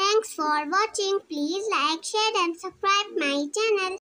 Thanks for watching. Please like, share and subscribe my channel.